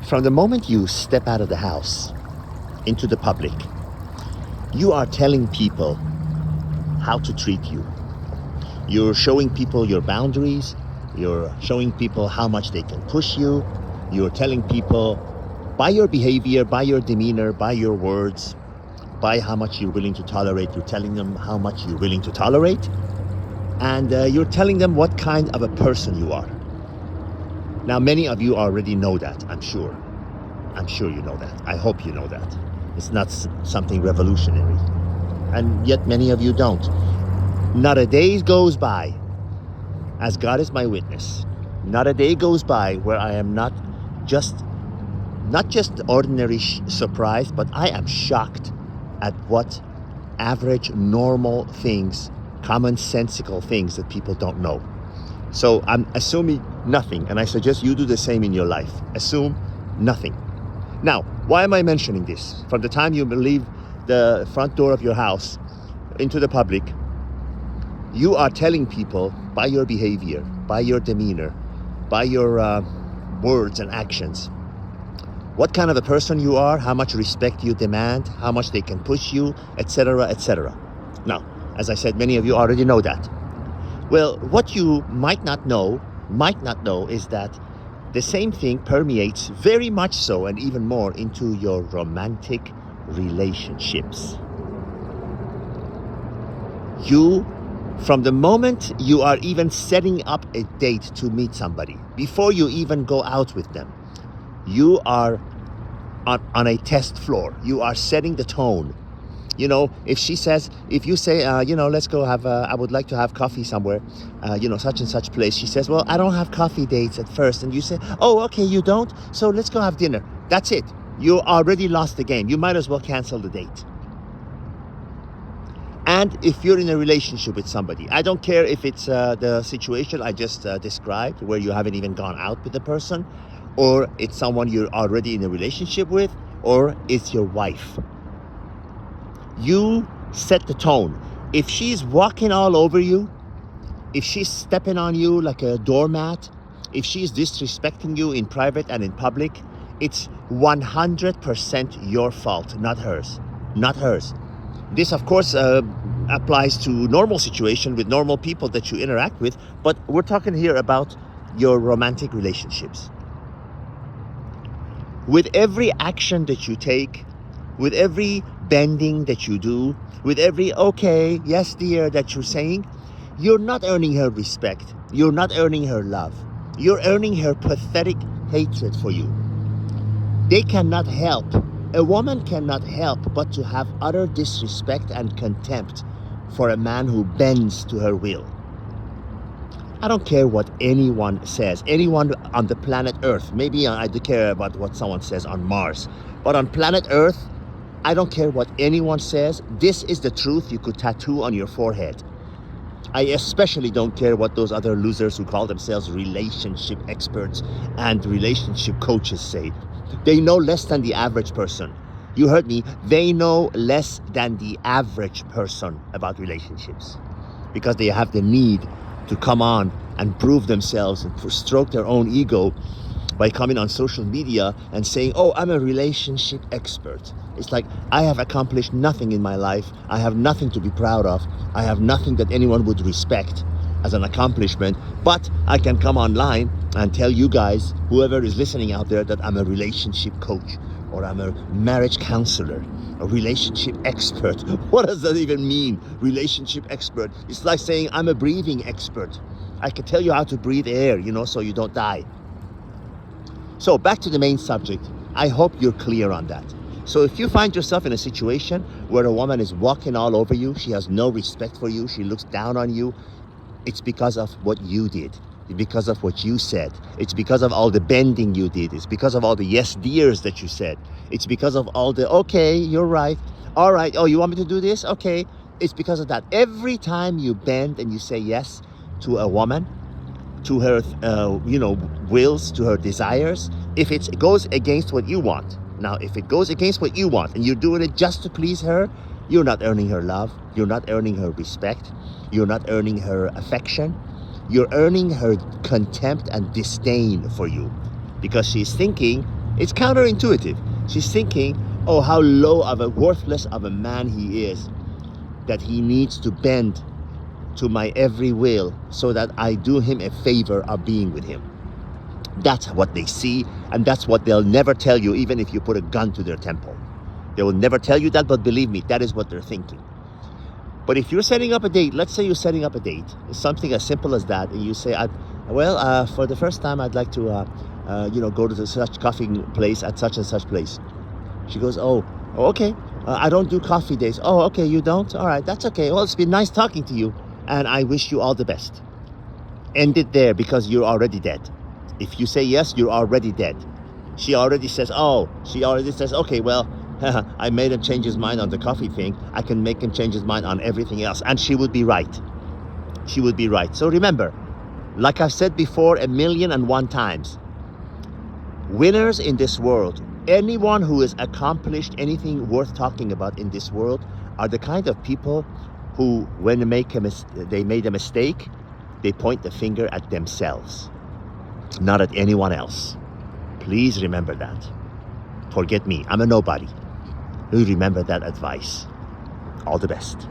From the moment you step out of the house into the public, you are telling people how to treat you. You're showing people your boundaries. You're showing people how much they can push you. You're telling people by your behavior, by your demeanor, by your words, by how much you're willing to tolerate. You're telling them how much you're willing to tolerate. And you're telling them what kind of a person you are. Now, many of you already know that, I'm sure. I'm sure you know that. I hope you know that. It's not something revolutionary. And yet many of you don't. Not a day goes by, as God is my witness, not a day goes by where I am not just ordinary surprised, but I am shocked at what average, normal things, commonsensical things that people don't know. So I'm assuming nothing, and I suggest you do the same in your life. Assume nothing. Now, why am I mentioning this? From the time you leave the front door of your house into the public, you are telling people by your behavior, by your demeanor, by your words and actions, what kind of a person you are, how much respect you demand, how much they can push you, etc., etc. Now, as I said, many of you already know that. Well, what you might not know is that the same thing permeates very much so and even more into your romantic relationships. You, from the moment you are even setting up a date to meet somebody, before you even go out with them, you are on a test floor. You are setting the tone. You know, if you say, let's go have, I would like to have coffee somewhere, such and such place. She says, well, I don't have coffee dates at first. And you say, oh, okay, you don't? So let's go have dinner. That's it. You already lost the game. You might as well cancel the date. And if you're in a relationship with somebody, I don't care if it's the situation I just described, where you haven't even gone out with the person, or it's someone you're already in a relationship with, or it's your wife. You set the tone. If she's walking all over you, if she's stepping on you like a doormat, if she's disrespecting you in private and in public, it's 100% your fault, not hers. Not hers. This, of course, applies to normal situation with normal people that you interact with, but we're talking here about your romantic relationships. With every action that you take, with every bending that you do, with every okay, yes dear that you're saying, you're not earning her respect. You're not earning her love. You're earning her pathetic hatred for you. They cannot help. A woman cannot help but to have utter disrespect and contempt for a man who bends to her will. I don't care what anyone says, anyone on the planet Earth. Maybe I do care about what someone says on Mars, but on planet Earth, I don't care what anyone says. This is the truth you could tattoo on your forehead. I especially don't care what those other losers who call themselves relationship experts and relationship coaches say. They know less than the average person. You heard me. They know less than the average person about relationships, because they have the need to come on and prove themselves and stroke their own ego by coming on social media and saying, oh, I'm a relationship expert. It's like, I have accomplished nothing in my life. I have nothing to be proud of. I have nothing that anyone would respect as an accomplishment, but I can come online and tell you guys, whoever is listening out there, that I'm a relationship coach, or I'm a marriage counselor, a relationship expert. What does that even mean, relationship expert? It's like saying I'm a breathing expert. I can tell you how to breathe air, so you don't die. So back to the main subject. I hope you're clear on that. So if you find yourself in a situation where a woman is walking all over you, she has no respect for you, she looks down on you, it's because of what you did. It's because of what you said. It's because of all the bending you did. It's because of all the yes dears that you said. It's because of all the, okay, you're right. All right, oh, you want me to do this? Okay. It's because of that. Every time you bend and you say yes to a woman, to her, wills, to her desires, if it goes against what you want. Now, if it goes against what you want and you're doing it just to please her, you're not earning her love. You're not earning her respect. You're not earning her affection. You're earning her contempt and disdain for you, because she's thinking It's counterintuitive. She's thinking, oh, how low of a worthless of a man he is, that he needs to bend to my every will so that I do him a favor of being with him. That's what they see, and that's what they'll never tell you, even if you put a gun to their temple. They will never tell you that, but believe me, that is what they're thinking. But if you're setting up a date, let's say you're setting up a date, something as simple as that, and you say, for the first time, I'd like to, go to such coffee place at such and such place. She goes, okay. I don't do coffee dates. Oh, okay, you don't? All right, that's okay. Well, it's been nice talking to you, and I wish you all the best. End it there, because you're already dead. If you say yes, you're already dead. She already says, okay, well, I made him change his mind on the coffee thing. I can make him change his mind on everything else. And she would be right. She would be right. So remember, like I've said before 1,000,001 times, winners in this world, anyone who has accomplished anything worth talking about in this world, are the kind of people who, when they made a mistake, they point the finger at themselves, not at anyone else. Please remember that. Forget me. I'm a nobody. Remember that advice. All the best.